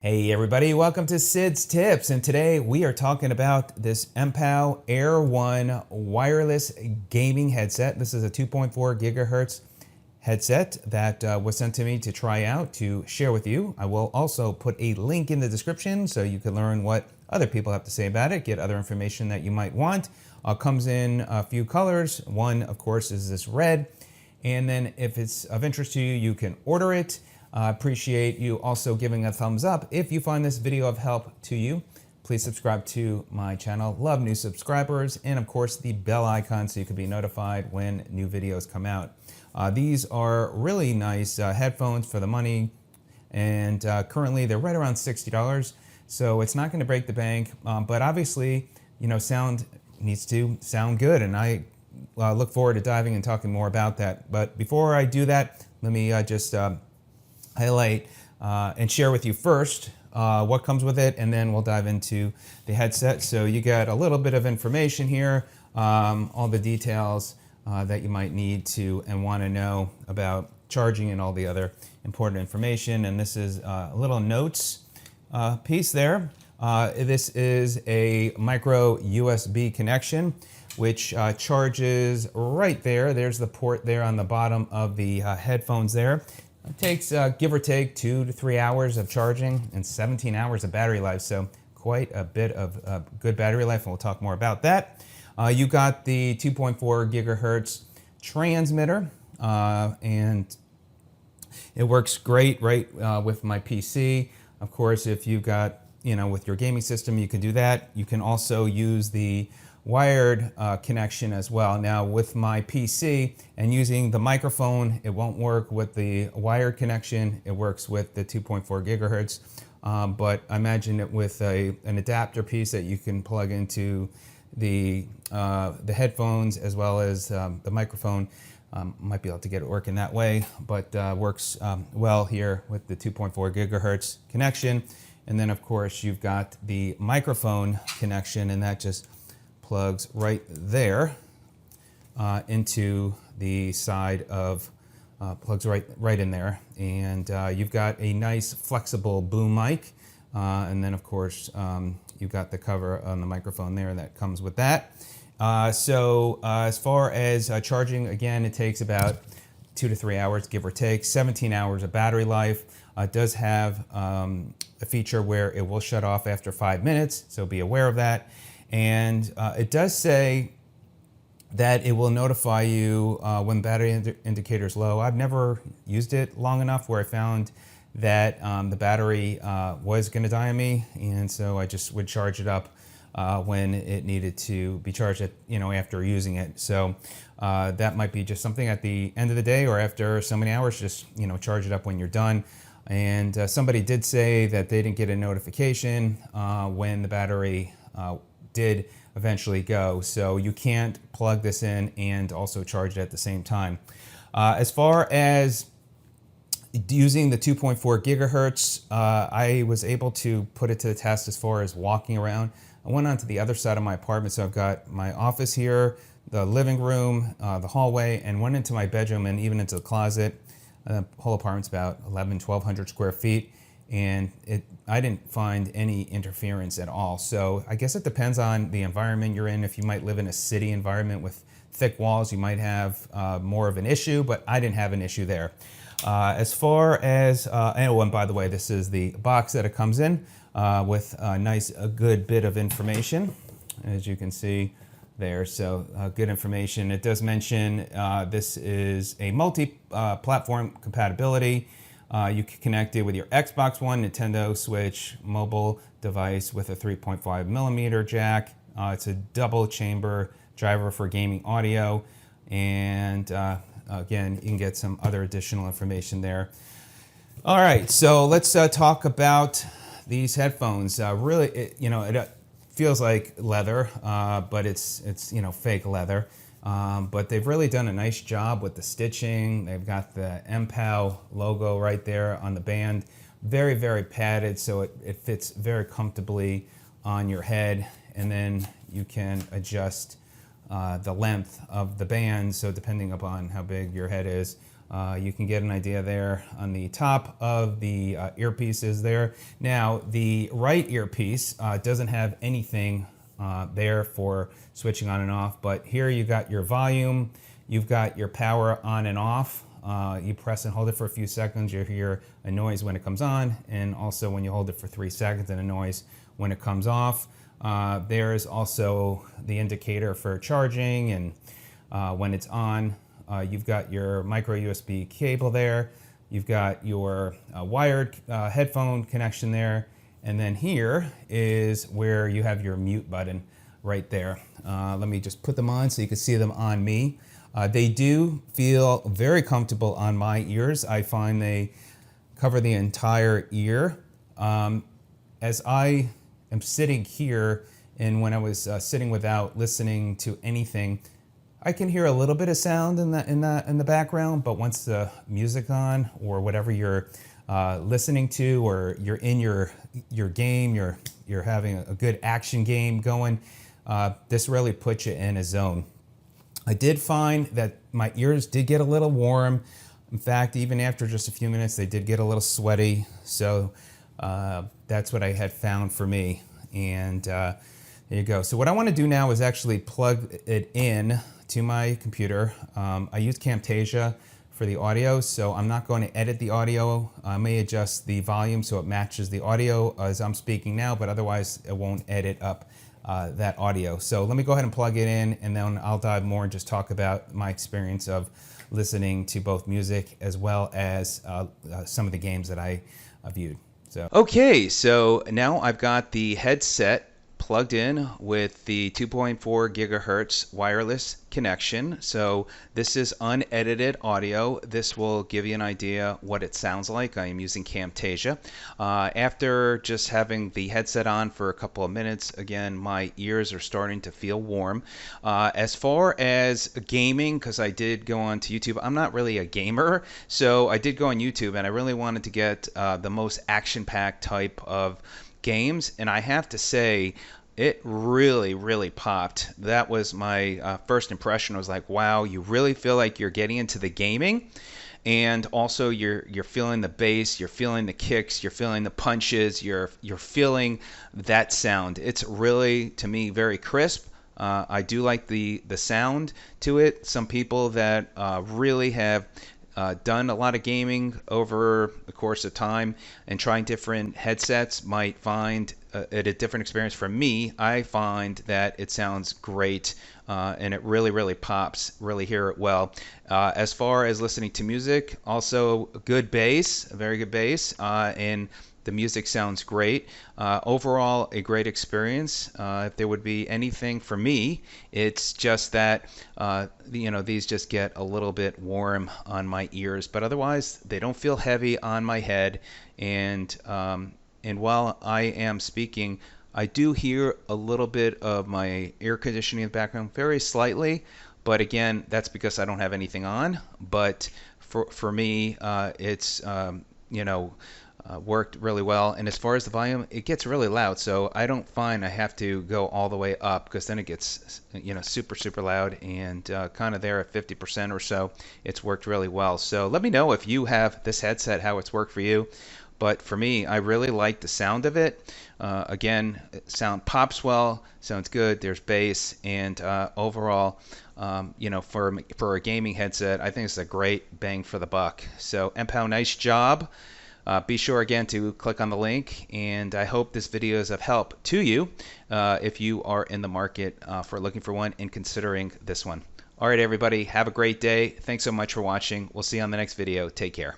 Hey everybody, welcome to Sid's Tips, and today we are talking about this Mpow Air 1 wireless gaming headset. This is a 2.4 gigahertz headset that was sent to me to try out to share with you. I will also put a link in the description so you can learn what other people have to say about it, get other information that you might want. Comes in a few colors. One, of course, is this red, and then if it's of interest to you, you can order it. I appreciate you also giving a thumbs up. If you find this video of help to you, please subscribe to my channel. Love new subscribers, and of course the bell icon so you can be notified when new videos come out. These are really nice headphones for the money, and currently they're right around $60. So it's not going to break the bank, but obviously, you know, sound needs to sound good, and I look forward to diving and talking more about that. But before I do that, let me just highlight and share with you first what comes with it, and then we'll dive into the headset. So you got a little bit of information here, all the details that you might need to and want to know about charging and all the other important information. And this is a little notes piece there. This is a micro USB connection which charges right there. There's the port there on the bottom of the headphones there. It takes give or take 2 to 3 hours of charging and 17 hours of battery life, so quite a bit of good battery life, and we'll talk more about that. You got the 2.4 gigahertz transmitter, and it works great with my PC. Of course, if you've got, you know, with your gaming system, you can do that. You can also use the wired connection as well. Now with my PC and using the microphone, it won't work with the wired connection. It works with the 2.4 gigahertz, but I imagine it with an adapter piece that you can plug into the headphones as well as the microphone. Might be able to get it working that way, but works well here with the 2.4 gigahertz connection. And then of course you've got the microphone connection, and that just plugs right there into the side of, plugs right in there. And you've got a nice flexible boom mic. And then of course, you've got the cover on the microphone there that comes with that. As far as charging, again, it takes about 2 to 3 hours, give or take, 17 hours of battery life. It does have a feature where it will shut off after 5 minutes, so be aware of that. And it does say that it will notify you when battery indicator is low. I've never used it long enough where I found that the battery was going to die on me, and so I just would charge it up when it needed to be charged at, you know, after using it. So that might be just something at the end of the day or after so many hours, just, you know, charge it up when you're done. And somebody did say that they didn't get a notification when the battery did eventually go, so you can't plug this in and also charge it at the same time. As far as using the 2.4 gigahertz, I was able to put it to the test as far as walking around. I went onto the other side of my apartment, so I've got my office here, the living room, the hallway, and went into my bedroom and even into the closet. The whole apartment's about 1,200 square feet, and I didn't find any interference at all. So I guess it depends on the environment you're in. If you might live in a city environment with thick walls, you might have more of an issue, but I didn't have an issue there. As far as, and by the way, this is the box that it comes in with a good bit of information, as you can see there. So good information. It does mention this is a multi-platform compatibility. You can connect it with your Xbox One, Nintendo Switch, mobile device with a 3.5 millimeter jack. It's a double chamber driver for gaming audio. And again, you can get some other additional information there. All right, so let's talk about these headphones. Really, it feels like leather, but it's you know, fake leather. But they've really done a nice job with the stitching. They've got the Mpow logo right there on the band. Very, very padded, so it fits very comfortably on your head. And then you can adjust the length of the band, so depending upon how big your head is, You can get an idea there on the top of the earpieces there. Now, the right earpiece doesn't have anything there for switching on and off, but here you got your volume, you've got your power on and off. You press and hold it for a few seconds, you hear a noise when it comes on, and also when you hold it for 3 seconds and a noise when it comes off. There's also the indicator for charging, and when it's on, you've got your micro USB cable there. You've got your wired headphone connection there. And then here is where you have your mute button right there. Let me just put them on so you can see them on me. They do feel very comfortable on my ears. I find they cover the entire ear. As I am sitting here, and when I was sitting without listening to anything, I can hear a little bit of sound in the background, but once the music on or whatever you're listening to, or you're in your game, you're having a good action game going, this really puts you in a zone. I did find that my ears did get a little warm. In fact, even after just a few minutes, they did get a little sweaty. So that's what I had found for me. And there you go. So what I want to do now is actually plug it in to my computer. I use Camtasia for the audio, so I'm not going to edit the audio. I may adjust the volume so it matches the audio as I'm speaking now, but otherwise it won't edit up that audio. So let me go ahead and plug it in, and then I'll dive more and just talk about my experience of listening to both music as well as some of the games that I viewed. Okay, so now I've got the headset plugged in with the 2.4 gigahertz wireless connection. So this is unedited audio. This will give you an idea what it sounds like. I am using Camtasia. After just having the headset on for a couple of minutes, again, my ears are starting to feel warm. As far as gaming, because I did go on to YouTube, I'm not really a gamer, so I did go on YouTube, and I really wanted to get the most action-packed type of games, and I have to say it really popped. That was my first impression. I was like, wow, you really feel like you're getting into the gaming, and also you're feeling the bass, you're feeling the kicks, you're feeling the punches, you're feeling that sound. It's really, to me, very crisp. I do like the sound to it. Some people that really have done a lot of gaming over the course of time and trying different headsets might find it a different experience. For me, I find that it sounds great, and it really pops, really hear it well. As far as listening to music, also good bass, a very good bass, and the music sounds great. Overall, a great experience. If there would be anything for me, it's just that these just get a little bit warm on my ears, but otherwise they don't feel heavy on my head. And while I am speaking, I do hear a little bit of my air conditioning in the background, very slightly. But again, that's because I don't have anything on. But for me, it's worked really well. And as far as the volume, it gets really loud, so I don't find I have to go all the way up, because then it gets super loud, and kind of there at 50% or so. It's worked really well. So let me know if you have this headset, how it's worked for you. But for me, I really like the sound of it. Again, sound pops well, sounds good, there's bass, and overall, for a gaming headset, I think it's a great bang for the buck. So Mpow, nice job. Be sure again to click on the link, and I hope this video is of help to you if you are in the market for looking for one and considering this one. All right, everybody, have a great day. Thanks so much for watching. We'll see you on the next video. Take care.